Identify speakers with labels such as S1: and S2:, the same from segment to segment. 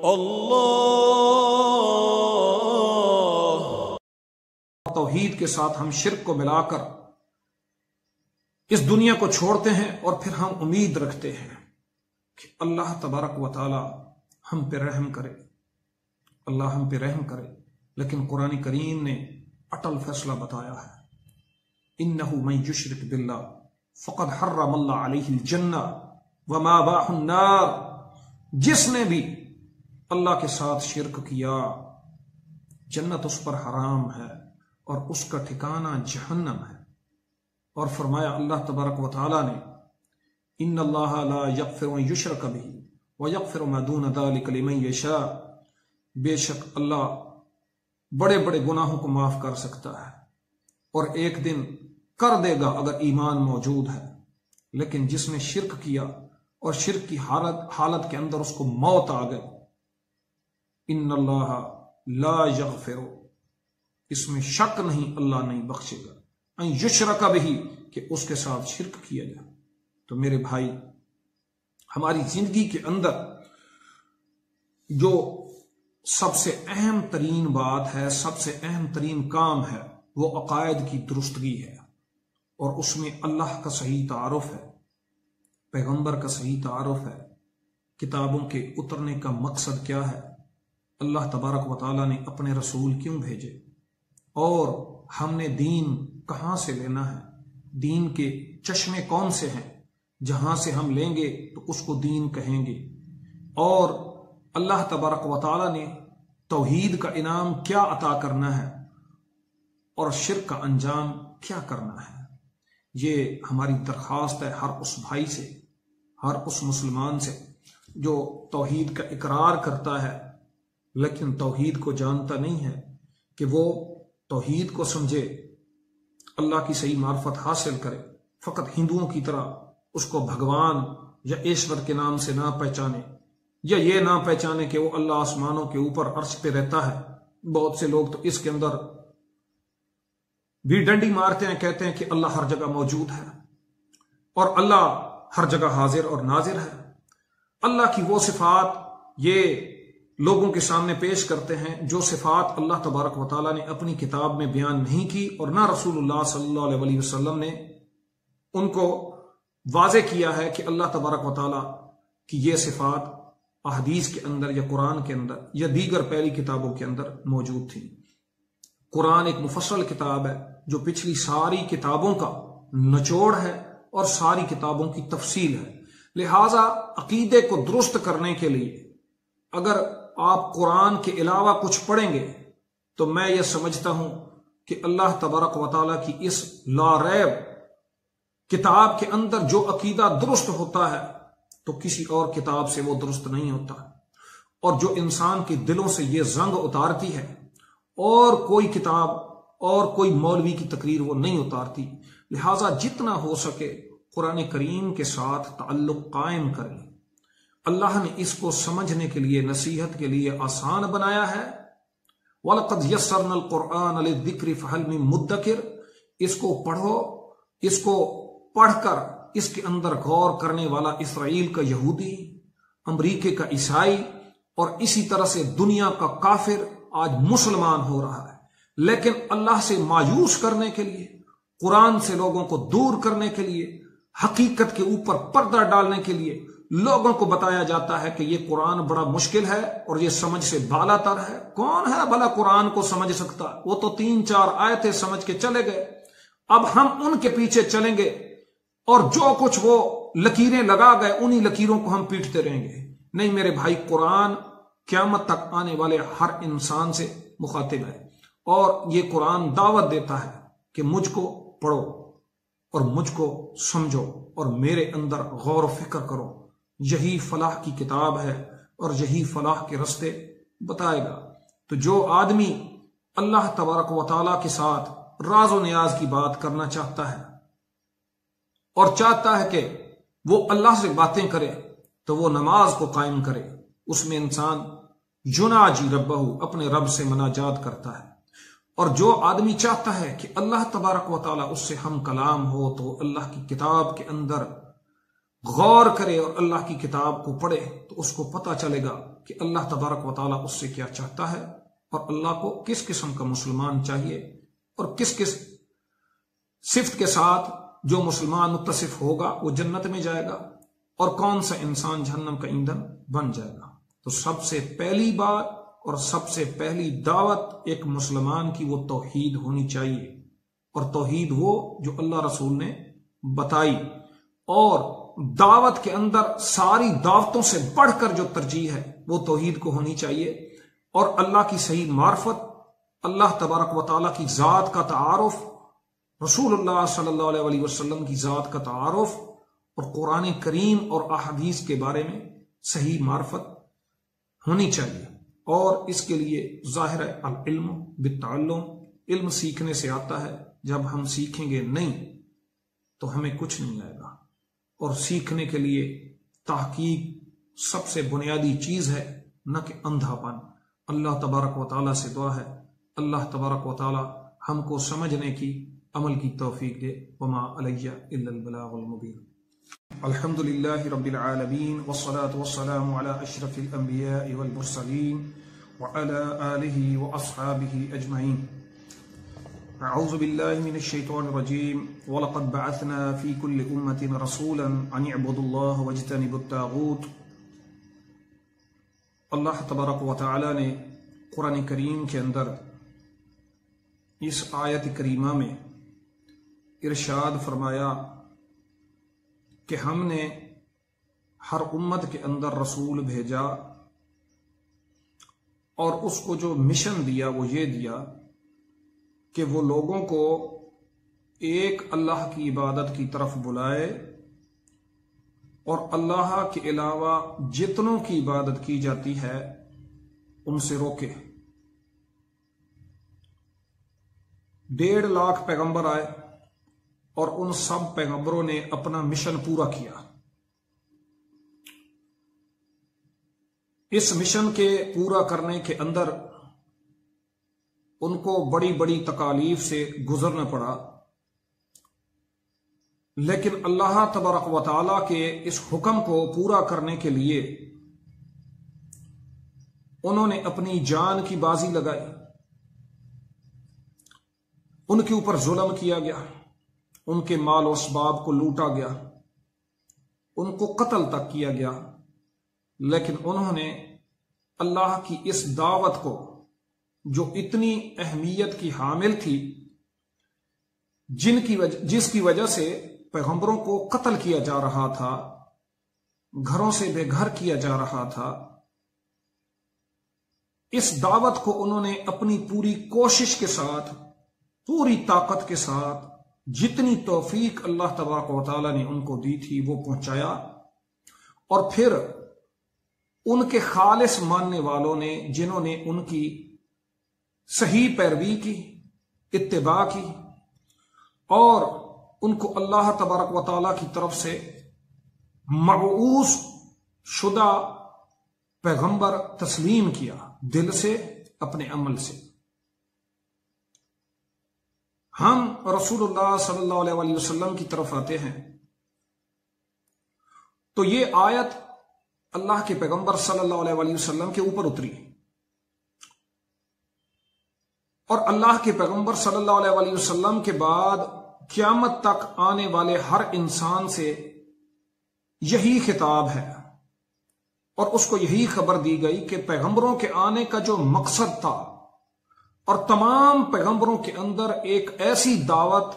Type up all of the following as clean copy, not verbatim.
S1: اللہ
S2: توحید کے ساتھ ہم شرک کو ملا کر اس دنیا کو چھوڑتے ہیں اور پھر ہم امید رکھتے ہیں کہ اللہ تبارک و تعالی ہم پہ رحم کرے، اللہ ہم پہ رحم کرے، لیکن قرآن کریم نے اٹل فیصلہ بتایا ہے، انہ من یشرک باللہ فقد حرم اللہ علیہ الجنہ ومأواہ النار، جس نے بھی اللہ کے ساتھ شرک کیا جنت اس پر حرام ہے اور اس کا ٹھکانہ جہنم ہے۔ اور فرمایا اللہ تبارک و تعالی نے ان اللہ لا یغفر ان یشرک بہ ویغفر ما دون ذلک لمن یشاء، بے شک اللہ بڑے بڑے گناہوں کو معاف کر سکتا ہے اور ایک دن کر دے گا اگر ایمان موجود ہے، لیکن جس نے شرک کیا اور شرک کی حالت کے اندر اس کو موت آ گئی، ان اللہ لا یغفر، اس میں شک نہیں اللہ نہیں بخشے گا، ان یشرک بہ، کہ اس کے ساتھ شرک کیا جائے۔ تو میرے بھائی، ہماری زندگی کے اندر جو سب سے اہم ترین بات ہے، سب سے اہم ترین کام ہے، وہ عقائد کی درستگی ہے، اور اس میں اللہ کا صحیح تعارف ہے، پیغمبر کا صحیح تعارف ہے، کتابوں کے اترنے کا مقصد کیا ہے، اللہ تبارک و تعالیٰ نے اپنے رسول کیوں بھیجے، اور ہم نے دین کہاں سے لینا ہے، دین کے چشمے کون سے ہیں، جہاں سے ہم لیں گے تو اس کو دین کہیں گے، اور اللہ تبارک و تعالیٰ نے توحید کا انعام کیا عطا کرنا ہے اور شرک کا انجام کیا کرنا ہے۔ یہ ہماری درخواست ہے ہر اس بھائی سے، ہر اس مسلمان سے جو توحید کا اقرار کرتا ہے لیکن توحید کو جانتا نہیں ہے، کہ وہ توحید کو سمجھے، اللہ کی صحیح معرفت حاصل کرے، فقط ہندوؤں کی طرح اس کو بھگوان یا ایشور کے نام سے نہ پہچانے، یا یہ نہ پہچانے کہ وہ اللہ آسمانوں کے اوپر عرش پہ رہتا ہے۔ بہت سے لوگ تو اس کے اندر بھی ڈنڈی مارتے ہیں، کہتے ہیں کہ اللہ ہر جگہ موجود ہے اور اللہ ہر جگہ حاضر اور ناظر ہے۔ اللہ کی وہ صفات یہ لوگوں کے سامنے پیش کرتے ہیں جو صفات اللہ تبارک و تعالیٰ نے اپنی کتاب میں بیان نہیں کی، اور نہ رسول اللہ صلی اللہ علیہ وسلم نے ان کو واضح کیا ہے کہ اللہ تبارک و تعالیٰ کی یہ صفات احادیث کے اندر یا قرآن کے اندر یا دیگر پہلی کتابوں کے اندر موجود تھی۔ قرآن ایک مفصل کتاب ہے جو پچھلی ساری کتابوں کا نچوڑ ہے اور ساری کتابوں کی تفصیل ہے، لہٰذا عقیدے کو درست کرنے کے لیے اگر آپ قرآن کے علاوہ کچھ پڑھیں گے تو میں یہ سمجھتا ہوں کہ اللہ تبارک و تعالیٰ کی اس لا ریب کتاب کے اندر جو عقیدہ درست ہوتا ہے تو کسی اور کتاب سے وہ درست نہیں ہوتا، اور جو انسان کے دلوں سے یہ زنگ اتارتی ہے اور کوئی کتاب اور کوئی مولوی کی تقریر وہ نہیں اتارتی۔ لہٰذا جتنا ہو سکے قرآن کریم کے ساتھ تعلق قائم کریں۔ اللہ نے اس کو سمجھنے کے لیے، نصیحت کے لیے آسان بنایا ہے، وَلَقَدْ يَسَّرْنَا الْقُرْآنَ لِلذِّكْرِ فَهَلْ مِن مُدَّكِرٍ، اس کو پڑھو، اس کو پڑھ کر اس کے اندر غور کرنے والا اسرائیل کا یہودی، امریکہ کا عیسائی اور اسی طرح سے دنیا کا کافر آج مسلمان ہو رہا ہے، لیکن اللہ سے مایوس کرنے کے لیے، قرآن سے لوگوں کو دور کرنے کے لیے، حقیقت کے اوپر پردہ ڈالنے کے لیے لوگوں کو بتایا جاتا ہے کہ یہ قرآن بڑا مشکل ہے اور یہ سمجھ سے بالا تر ہے۔ کون ہے بھلا قرآن کو سمجھ سکتا؟ وہ تو 3-4 آیتیں سمجھ کے چلے گئے، اب ہم ان کے پیچھے چلیں گے اور جو کچھ وہ لکیریں لگا گئے انہی لکیروں کو ہم پیٹتے رہیں گے۔ نہیں میرے بھائی، قرآن قیامت تک آنے والے ہر انسان سے مخاطب ہے، اور یہ قرآن دعوت دیتا ہے کہ مجھ کو پڑھو اور مجھ کو سمجھو اور میرے اندر غور و فکر کرو، یہی فلاح کی کتاب ہے اور یہی فلاح کے رستے بتائے گا۔ تو جو آدمی اللہ تبارک و تعالیٰ کے ساتھ راز و نیاز کی بات کرنا چاہتا ہے اور چاہتا ہے کہ وہ اللہ سے باتیں کرے تو وہ نماز کو قائم کرے، اس میں انسان یناجی ربہ، اپنے رب سے مناجات کرتا ہے۔ اور جو آدمی چاہتا ہے کہ اللہ تبارک و تعالیٰ اس سے ہم کلام ہو تو اللہ کی کتاب کے اندر غور کرے اور اللہ کی کتاب کو پڑھے، تو اس کو پتہ چلے گا کہ اللہ تبارک و تعالیٰ اس سے کیا چاہتا ہے اور اللہ کو کس قسم کا مسلمان چاہیے اور کس کس صفت کے ساتھ جو مسلمان متصف ہوگا وہ جنت میں جائے گا اور کون سا انسان جہنم کا ایندھن بن جائے گا۔ تو سب سے پہلی بات اور سب سے پہلی دعوت ایک مسلمان کی وہ توحید ہونی چاہیے، اور توحید وہ جو اللہ رسول نے بتائی، اور دعوت کے اندر ساری دعوتوں سے بڑھ کر جو ترجیح ہے وہ توحید کو ہونی چاہیے، اور اللہ کی صحیح معرفت، اللہ تبارک و تعالیٰ کی ذات کا تعارف، رسول اللہ صلی اللہ علیہ وسلم کی ذات کا تعارف، اور قرآن کریم اور احادیث کے بارے میں صحیح معرفت ہونی چاہیے۔ اور اس کے لیے ظاہر ہے العلم بالتعلم، علم سیکھنے سے آتا ہے، جب ہم سیکھیں گے نہیں تو ہمیں کچھ نہیں آئے گا، اور سیکھنے کے لیے تحقیق سب سے بنیادی چیز ہے، نہ کہ اندھا پن۔ اللہ تبارک و تعالیٰ سے دعا ہے اللہ تبارک و تعالیٰ ہم کو سمجھنے کی، عمل کی توفیق دے۔ وما علیہ الا البلاغ المبین۔ الحمد للہ رب العالمین، والصلاة والسلام علی اشرف الانبیاء والمرسلین وعلی آلہ واصحابہ اجمعین۔ اعوذ باللہ من الشیطان الرجیم، وَلَقَدْ بَعَثْنَا فِي كُلِّ أُمَّةٍ رَسُولًا أَنِ اعْبُدُوا اللَّهَ وَاجْتَنِبُوا الطَّاغُوتَ۔ اللہ تبارک و تعالی نے قرآن کریم کے اندر اس آیت کریمہ میں ارشاد فرمایا کہ ہم نے ہر امت کے اندر رسول بھیجا، اور اس کو جو مشن دیا وہ یہ دیا کہ وہ لوگوں کو ایک اللہ کی عبادت کی طرف بلائے، اور اللہ کے علاوہ جتنوں کی عبادت کی جاتی ہے ان سے روکے۔ 1.5 لاکھ پیغمبر آئے اور ان سب پیغمبروں نے اپنا مشن پورا کیا۔ اس مشن کے پورا کرنے کے اندر ان کو بڑی بڑی تکالیف سے گزرنا پڑا، لیکن اللہ تبارک و تعالیٰ کے اس حکم کو پورا کرنے کے لیے انہوں نے اپنی جان کی بازی لگائی، ان کے اوپر ظلم کیا گیا، ان کے مال و اسباب کو لوٹا گیا، ان کو قتل تک کیا گیا، لیکن انہوں نے اللہ کی اس دعوت کو جو اتنی اہمیت کی حامل تھی، جس کی وجہ سے پیغمبروں کو قتل کیا جا رہا تھا، گھروں سے بے گھر کیا جا رہا تھا، اس دعوت کو انہوں نے اپنی پوری کوشش کے ساتھ، پوری طاقت کے ساتھ، جتنی توفیق اللہ تبارک و تعالیٰ نے ان کو دی تھی وہ پہنچایا، اور پھر ان کے خالص ماننے والوں نے، جنہوں نے ان کی صحیح پیروی کی، اتباع کی، اور ان کو اللہ تبارک و تعالیٰ کی طرف سے مبعوث شدہ پیغمبر تسلیم کیا، دل سے، اپنے عمل سے۔ ہم رسول اللہ صلی اللہ علیہ وسلم کی طرف آتے ہیں تو یہ آیت اللہ کے پیغمبر صلی اللہ علیہ وسلم کے اوپر اتری، اور اللہ کے پیغمبر صلی اللہ علیہ وسلم کے بعد قیامت تک آنے والے ہر انسان سے یہی خطاب ہے، اور اس کو یہی خبر دی گئی کہ پیغمبروں کے آنے کا جو مقصد تھا، اور تمام پیغمبروں کے اندر ایک ایسی دعوت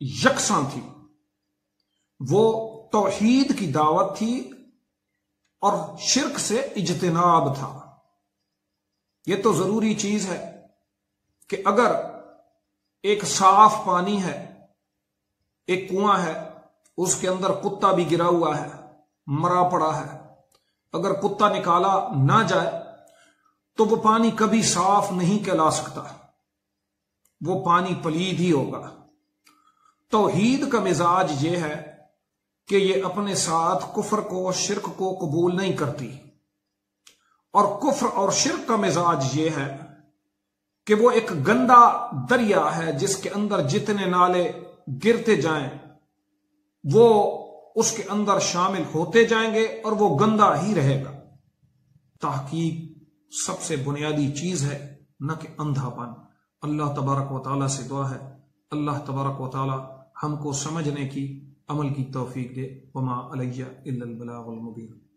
S2: یکساں تھی، وہ توحید کی دعوت تھی اور شرک سے اجتناب تھا۔ یہ تو ضروری چیز ہے کہ اگر ایک صاف پانی ہے، ایک کنواں ہے، اس کے اندر کتا بھی گرا ہوا ہے، مرا پڑا ہے، اگر کتا نکالا نہ جائے تو وہ پانی کبھی صاف نہیں کہلا سکتا، وہ پانی پلید ہی ہوگا۔ توحید کا مزاج یہ ہے کہ یہ اپنے ساتھ کفر کو، شرک کو قبول نہیں کرتی، اور کفر اور شرک کا مزاج یہ ہے کہ وہ ایک گندا دریا ہے جس کے اندر جتنے نالے گرتے جائیں وہ اس کے اندر شامل ہوتے جائیں گے اور وہ گندا ہی رہے گا۔ تحقیق سب سے بنیادی چیز ہے، نہ کہ اندھا پن۔ اللہ تبارک و تعالیٰ سے دعا ہے اللہ تبارک و تعالیٰ ہم کو سمجھنے کی، عمل کی توفیق دے۔ وما علیہ الا البلاغ المبین۔